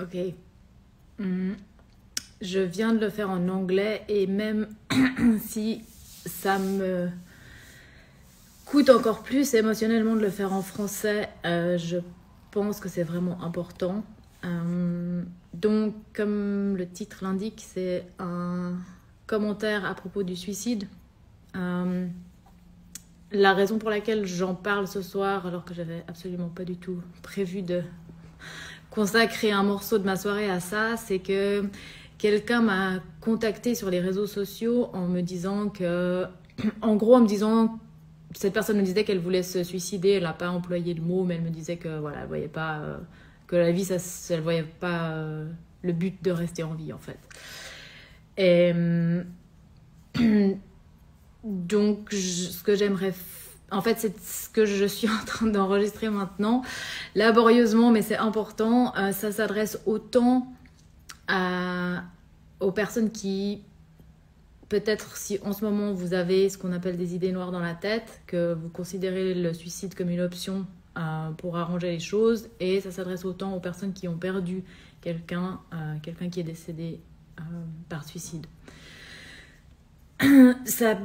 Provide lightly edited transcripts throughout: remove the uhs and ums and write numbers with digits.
Ok. Hmm. Je viens de le faire en anglais et même si ça me coûte encore plus émotionnellement de le faire en français, je pense que c'est vraiment important. Donc, comme le titre l'indique, c'est un commentaire à propos du suicide. La raison pour laquelle j'en parle ce soir, alors que j'avais absolument pas du tout prévu de consacrer un morceau de ma soirée à ça, c'est que quelqu'un m'a contacté sur les réseaux sociaux en me disant que, en gros, en me disant, cette personne me disait qu'elle voulait se suicider. Elle n'a pas employé le mot, mais elle me disait que voilà, elle voyait pas que la vie, elle voyait pas le but de rester en vie en fait. Et donc, ce que j'aimerais en fait, c'est ce que je suis en train d'enregistrer maintenant, laborieusement, mais c'est important. Ça s'adresse autant aux personnes qui, peut-être si en ce moment vous avez ce qu'on appelle des idées noires dans la tête, que vous considérez le suicide comme une option pour arranger les choses, et ça s'adresse autant aux personnes qui ont perdu quelqu'un qui est décédé par suicide. Ça...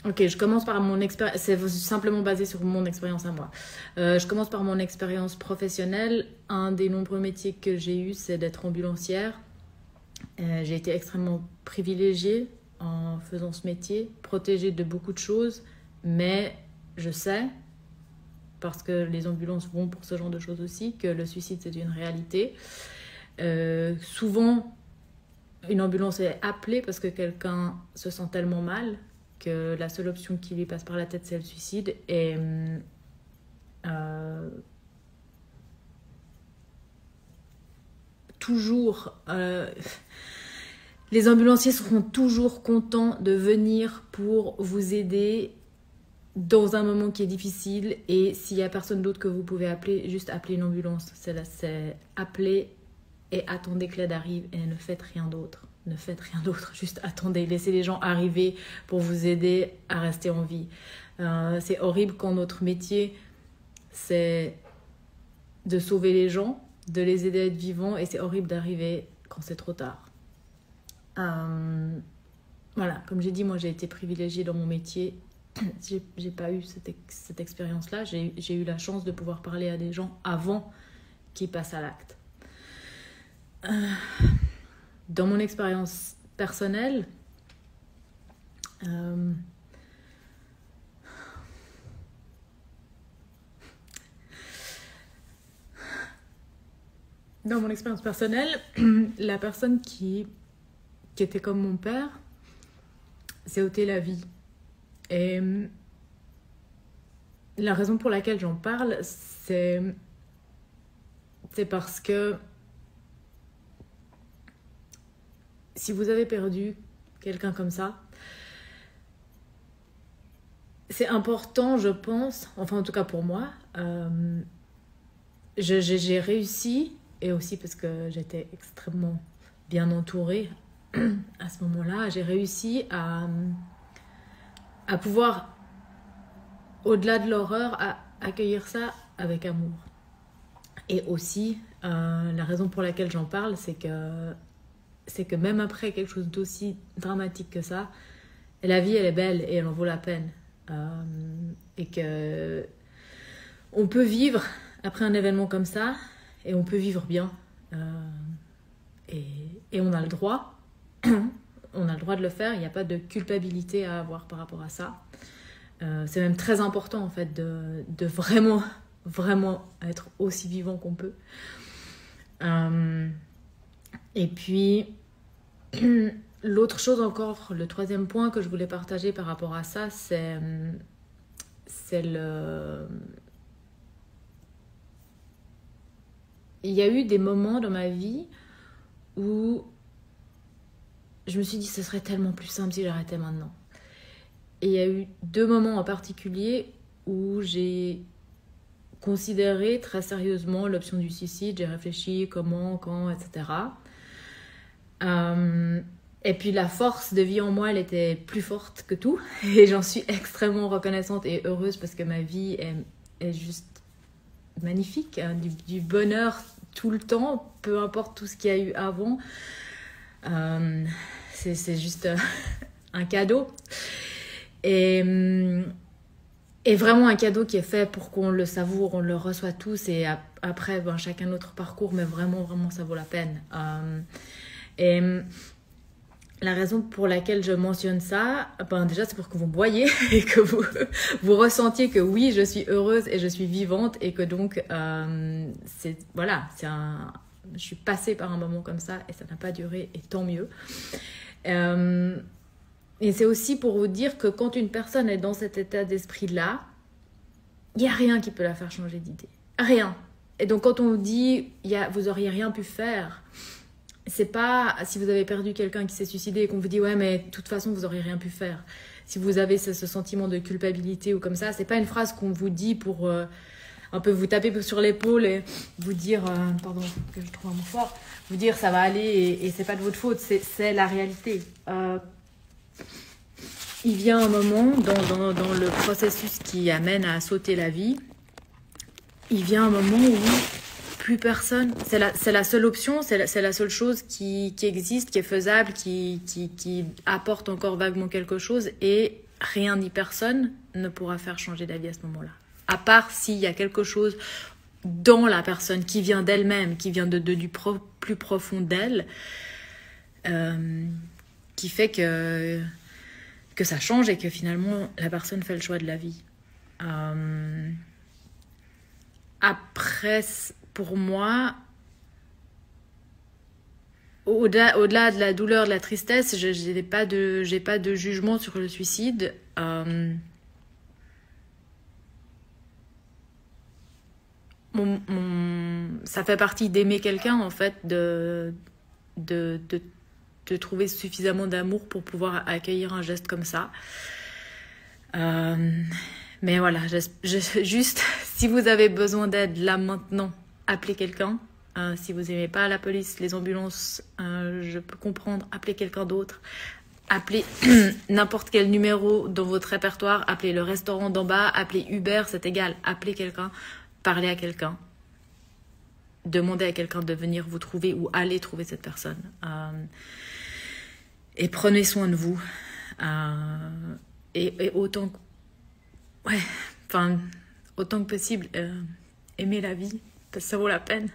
Ok, je commence par mon expérience. C'est simplement basé sur mon expérience à moi. Je commence par mon expérience professionnelle. Un des nombreux métiers que j'ai eu, c'est d'être ambulancière. J'ai été extrêmement privilégiée en faisant ce métier, protégée de beaucoup de choses, mais je sais, parce que les ambulances vont pour ce genre de choses aussi, que le suicide c'est une réalité. Souvent, une ambulance est appelée parce que quelqu'un se sent tellement mal que la seule option qui lui passe par la tête, c'est le suicide. Et toujours, les ambulanciers seront toujours contents de venir pour vous aider dans un moment qui est difficile. Et s'il n'y a personne d'autre que vous pouvez appeler, juste appelez une ambulance. C'est appeler et attendez que l'aide arrive et ne faites rien d'autre. Ne faites rien d'autre, juste attendez, laissez les gens arriver pour vous aider à rester en vie. C'est horrible quand notre métier, c'est de sauver les gens, de les aider à être vivants, et c'est horrible d'arriver quand c'est trop tard. Voilà, comme j'ai dit, moi j'ai été privilégiée dans mon métier. J'ai pas eu cette expérience-là. J'ai eu la chance de pouvoir parler à des gens avant qu'ils passent à l'acte. Dans mon expérience personnelle, la personne qui était comme mon père s'est ôté la vie. Et la raison pour laquelle j'en parle, c'est parce que si vous avez perdu quelqu'un comme ça, c'est important, je pense, enfin en tout cas pour moi, j'ai réussi, et aussi parce que j'étais extrêmement bien entourée à ce moment-là, j'ai réussi à pouvoir, au-delà de l'horreur, à accueillir ça avec amour. Et aussi, la raison pour laquelle j'en parle, c'est que même après quelque chose d'aussi dramatique que ça, la vie elle est belle et elle en vaut la peine. Et que on peut vivre après un événement comme ça, et on peut vivre bien. Et on a le droit, on a le droit de le faire, il n'y a pas de culpabilité à avoir par rapport à ça. C'est même très important en fait de vraiment, vraiment être aussi vivant qu'on peut. Et puis, l'autre chose encore, le troisième point que je voulais partager par rapport à ça, c'est le... Il y a eu des moments dans ma vie où je me suis dit ce serait tellement plus simple si j'arrêtais maintenant. Et il y a eu 2 moments en particulier où j'ai considéré très sérieusement l'option du suicide. J'ai réfléchi comment, quand, etc. Et puis la force de vie en moi, elle était plus forte que tout. Et j'en suis extrêmement reconnaissante et heureuse parce que ma vie est juste magnifique, hein, du bonheur tout le temps, peu importe tout ce qu'il y a eu avant. C'est juste un cadeau. Et vraiment un cadeau qui est fait pour qu'on le savoure, on le reçoit tous. Et après, ben, chacun notre parcours, mais vraiment, vraiment, ça vaut la peine. Et la raison pour laquelle je mentionne ça, ben déjà c'est pour que vous me voyez et que vous ressentiez que oui, je suis heureuse et je suis vivante et que donc voilà, je suis passée par un moment comme ça et ça n'a pas duré et tant mieux. Et c'est aussi pour vous dire que quand une personne est dans cet état d'esprit-là, il n'y a rien qui peut la faire changer d'idée. Rien. Et donc quand on vous dit vous auriez rien pu faire, c'est pas si vous avez perdu quelqu'un qui s'est suicidé et qu'on vous dit ouais mais de toute façon vous auriez rien pu faire. Si vous avez ce sentiment de culpabilité ou comme ça, c'est pas une phrase qu'on vous dit pour un peu vous taper sur l'épaule et vous dire pardon que je trouve un mot fort, vous dire ça va aller et c'est pas de votre faute, c'est la réalité. Il vient un moment dans le processus qui amène à sauter la vie, il vient un moment où plus personne, c'est la seule option, c'est la seule chose qui existe, qui est faisable, qui apporte encore vaguement quelque chose et rien ni personne ne pourra faire changer d'avis à ce moment-là. À part s'il y a quelque chose dans la personne qui vient d'elle-même, qui vient du plus profond d'elle, qui fait que ça change et que finalement la personne fait le choix de la vie. Après, pour moi, au-delà de la douleur, de la tristesse, j'ai pas de jugement sur le suicide. Ça fait partie d'aimer quelqu'un, en fait, de trouver suffisamment d'amour pour pouvoir accueillir un geste comme ça. Mais voilà, juste, si vous avez besoin d'aide là maintenant, appelez quelqu'un. Si vous n'aimez pas la police, les ambulances, je peux comprendre, appelez quelqu'un d'autre. Appelez n'importe quel numéro dans votre répertoire, appelez le restaurant d'en bas, appelez Uber, c'est égal. Appelez quelqu'un, parlez à quelqu'un. Demandez à quelqu'un de venir vous trouver ou aller trouver cette personne. Et prenez soin de vous. Et autant que possible, aimez la vie, parce que ça vaut la peine.